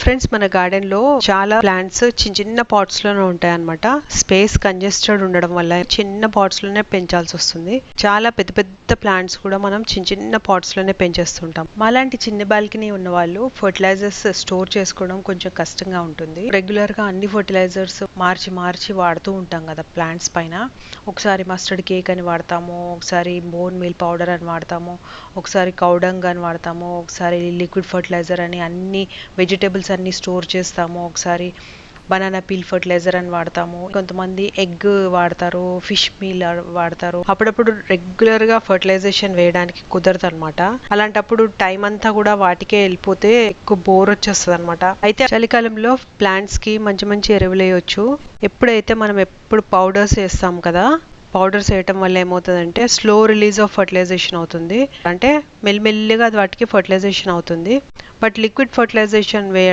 Friends, మన garden లో చాలా ప్లాంట్స్ చిన్న చిన్న పాట్స్ లోనే ఉంటాయి అన్నమాట. స్పేస్ కంజెస్టెడ్ ఉండడం వల్ల చిన్న పాట్స్ లోనే పెంచాల్సి వస్తుంది. చాలా పెద్ద పెద్ద ప్లాంట్స్ కూడా మనం చిన్న చిన్న పాట్స్ లోనే పెంచేస్తుంటాం. మాలాంటి చిన్న బాల్కనీ ఉన్న వాళ్ళు ఫర్టిలైజర్స్ స్టోర్ చేసుకోవడం కొంచెం కష్టంగా ఉంటుంది. రెగ్యులర్ గా అన్ని ఫర్టిలైజర్స్ మార్చి మార్చి వాడుతూ ఉంటాం కదా ప్లాంట్స్ పైన. ఒకసారి మస్టర్డ్ కేక్ అని వాడతాము, ఒకసారి బోన్ మీల్ పౌడర్ అని వాడతాము, ఒకసారి కౌడంగ్ అని వాడతాము, ఒకసారి లిక్విడ్ ఫర్టిలైజర్ అని అన్ని వెజిటేబుల్స్ అన్ని స్టోర్ చేస్తాము, ఒకసారి బనానా పీల్ ఫర్టిలైజర్ అని వాడతాము, కొంతమంది ఎగ్ వాడతారు, ఫిష్ మీల్ వాడతారు. అప్పుడప్పుడు రెగ్యులర్ గా ఫర్టిలైజేషన్ వేయడానికి కుదరదు అనమాట. అలాంటప్పుడు టైం అంతా కూడా వాటికే వెళ్ళిపోతే ఎక్కువ బోర్ వచ్చేస్తుంది అనమాట. అయితే చలికాలంలో ప్లాంట్స్ కి మంచి మంచి ఎరువులు వేయొచ్చు. ఎప్పుడైతే మనం ఎప్పుడు పౌడర్స్ వేస్తాం కదా, పౌడర్స్ వేయటం వల్ల ఏమవుతుందంటే స్లో రిలీజ్ ఆఫ్ ఫర్టిలైజేషన్ అవుతుంది. అంటే మెల్లిమెల్లిగా అది వాటికి ఫర్టిలైజేషన్ అవుతుంది. బట్ లిక్విడ్ ఫర్టిలైజేషన్ వేయడం